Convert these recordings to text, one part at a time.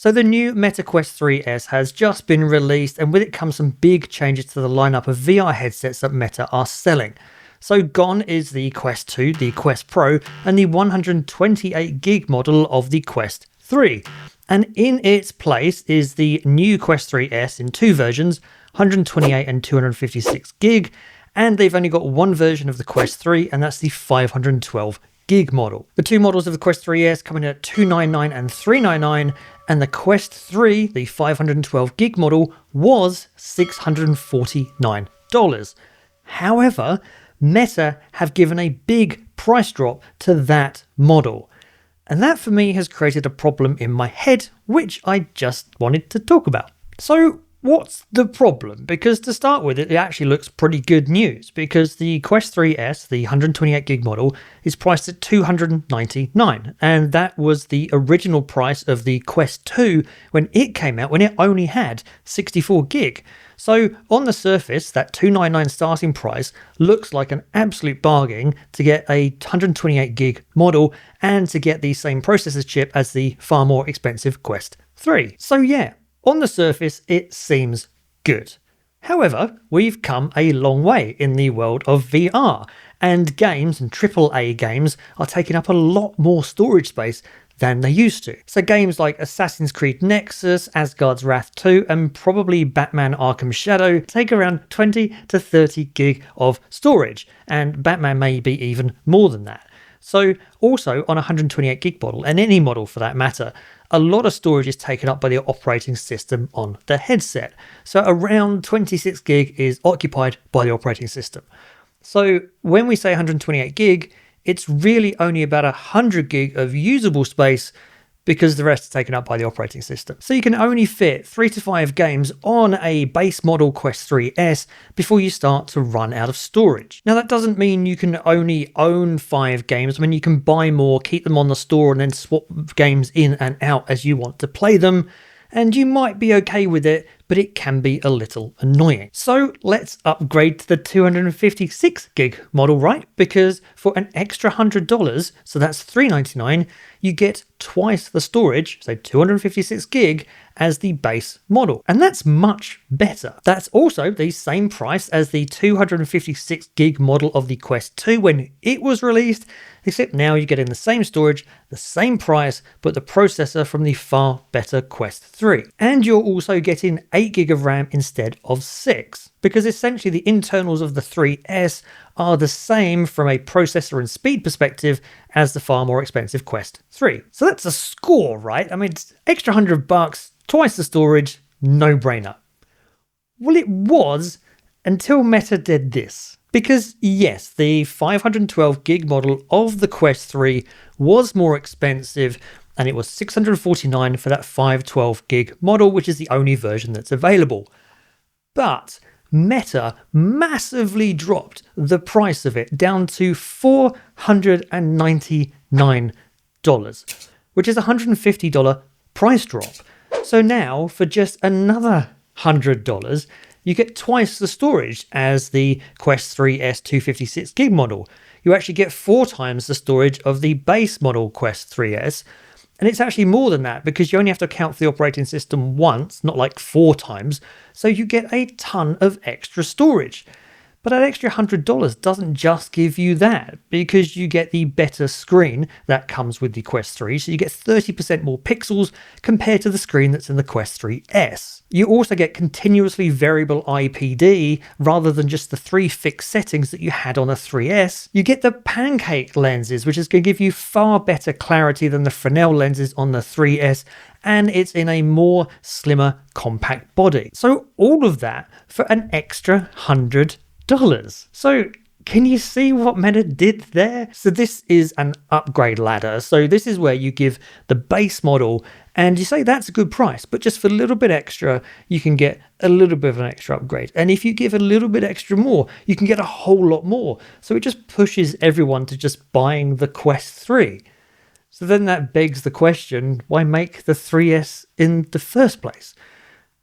So the new Meta Quest 3S has just been released, and with it comes some big changes to the lineup of VR headsets that Meta are selling. So gone is the Quest 2, the Quest Pro, and the 128GB model of the Quest 3. And in its place is the new Quest 3S in two versions, 128 and 256GB, and they've only got one version of the Quest 3, and that's the 512GB model. The two models of the Quest 3S come in at $299 and $399, and the Quest 3, the 512GB model, was $649. However, Meta have given a big price drop to that model. And that for me has created a problem in my head, which I just wanted to talk about. So what's the problem? Because to start with, it actually looks pretty good news, because the Quest 3S, the 128GB model, is priced at $299, and that was the original price of the Quest 2 when it came out, when it only had 64GB. So on the surface, that $299 starting price looks like an absolute bargain to get a 128GB model and to get the same processor chip as the far more expensive Quest 3. So yeah, on the surface, it seems good. However, we've come a long way in the world of VR, and games and AAA games are taking up a lot more storage space than they used to. So games like Assassin's Creed Nexus, Asgard's Wrath 2, and probably Batman Arkham Shadow take around 20 to 30GB of storage, and Batman may be even more than that. So also on a 128GB model, and any model for that matter, a lot of storage is taken up by the operating system on the headset. So around 26GB is occupied by the operating system. So when we say 128GB, it's really only about 100GB of usable space, because the rest is taken up by the operating system. So you can only fit 3 to 5 games on a base model Quest 3S before you start to run out of storage. Now that doesn't mean you can only own 5 games. I mean, you can buy more, keep them on the store, and then swap games in and out as you want to play them. And you might be okay with it, but it can be a little annoying. So let's upgrade to the 256GB model, right? Because for an extra $100, so that's $399, you get twice the storage, so 256GB, as the base model. And that's much better. That's also the same price as the 256GB model of the Quest 2 when it was released, except now you're getting the same storage, the same price, but the processor from the far better Quest 3. And you're also getting 8GB of RAM instead of 6, because essentially the internals of the 3S are the same from a processor and speed perspective as the far more expensive Quest 3. So that's a score, right? I mean, it's extra $100, twice the storage, no brainer. Well, it was until Meta did this. Because yes, the 512GB model of the Quest 3 was more expensive, and it was $649 for that 512GB model, which is the only version that's available. But Meta massively dropped the price of it down to $499, which is a $150 price drop. So now for just another $100, you get twice the storage as the Quest 3S 256GB model. You actually get 4 times the storage of the base model Quest 3S. And it's actually more than that, because you only have to account for the operating system once, not like 4 times. So you get a ton of extra storage. But that extra $100 doesn't just give you that, because you get the better screen that comes with the Quest 3. So you get 30% more pixels compared to the screen that's in the Quest 3S. You also get continuously variable IPD rather than just the 3 fixed settings that you had on the 3S. You get the pancake lenses, which is going to give you far better clarity than the Fresnel lenses on the 3S, and it's in a more slimmer, compact body. So all of that for an extra $100. So can you see what Meta did there? So this is an upgrade ladder. So this is where you give the base model and you say that's a good price, but just for a little bit extra, you can get a little bit of an extra upgrade. And if you give a little bit extra more, you can get a whole lot more. So it just pushes everyone to just buying the Quest 3. So then that begs the question, why make the 3S in the first place?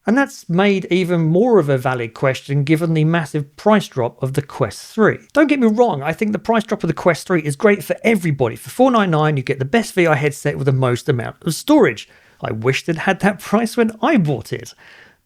And that's made even more of a valid question given the massive price drop of the Quest 3. Don't get me wrong, I think the price drop of the Quest 3 is great for everybody. For $499, you get the best VR headset with the most amount of storage. I wished it had that price when I bought it.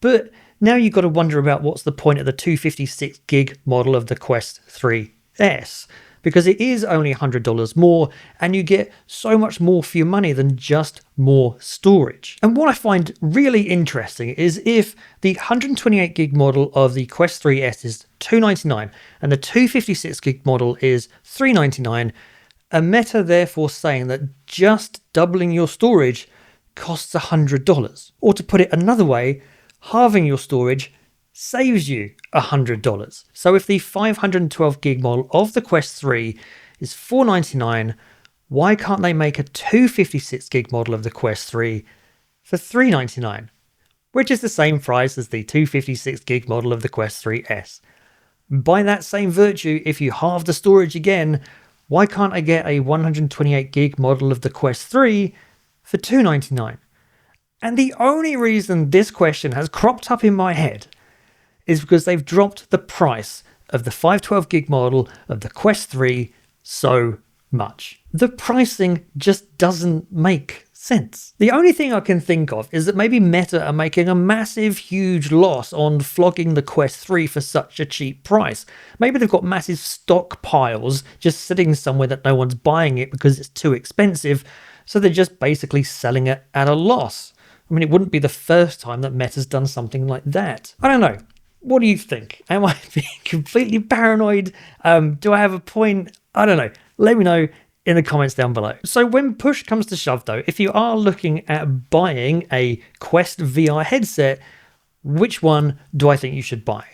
But now you've got to wonder about what's the point of the 256 gig model of the Quest 3S, because it is only $100 more and you get so much more for your money than just more storage. And what I find really interesting is if the 128 gig model of the Quest 3S is $299 and the 256 gig model is $399, a Meta therefore saying that just doubling your storage costs $100. Or to put it another way, halving your storage saves you $100. So if the 512 gig model of the Quest 3 is $499, why can't they make a 256 gig model of the Quest 3 for $399, which is the same price as the 256 gig model of the Quest 3S? By that same virtue, if you halve the storage again, why can't I get a 128 gig model of the Quest 3 for $299? And the only reason this question has cropped up in my head is because they've dropped the price of the 512 gig model of the Quest 3 so much. The pricing just doesn't make sense. The only thing I can think of is that maybe Meta are making a massive, huge loss on flogging the Quest 3 for such a cheap price. Maybe they've got massive stockpiles just sitting somewhere that no one's buying it because it's too expensive, so they're just basically selling it at a loss. I mean, it wouldn't be the first time that Meta's done something like that. I don't know. What do you think? Am I being completely paranoid? Do I have a point? I don't know. Let me know in the comments down below. So when push comes to shove though, if you are looking at buying a Quest VR headset, which one do I think you should buy?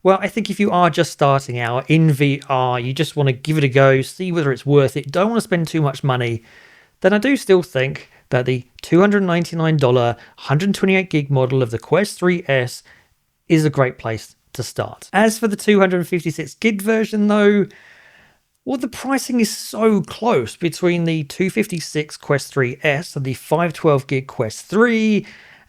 Well, I think if you are just starting out in VR, you just want to give it a go, see whether it's worth it, don't want to spend too much money, then I do still think that the $299 128 gig model of the Quest 3S is a great place to start. As for the 256 gig version though, well, the pricing is so close between the 256 Quest 3S and the 512 gig Quest 3,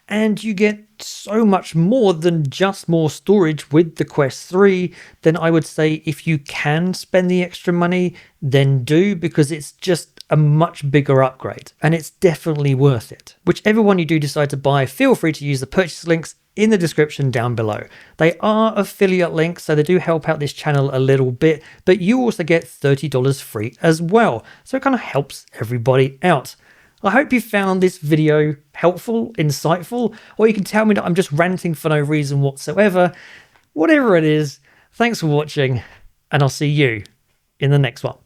and you get so much more than just more storage with the Quest 3, then I would say if you can spend the extra money, then do, because it's just a much bigger upgrade and it's definitely worth it. Whichever one you do decide to buy, feel free to use the purchase links in the description down below. They are affiliate links, so they do help out this channel a little bit, but you also get $30 free as well. So it kind of helps everybody out. I hope you found this video helpful, insightful, or you can tell me that I'm just ranting for no reason whatsoever. Whatever it is, thanks for watching, and I'll see you in the next one.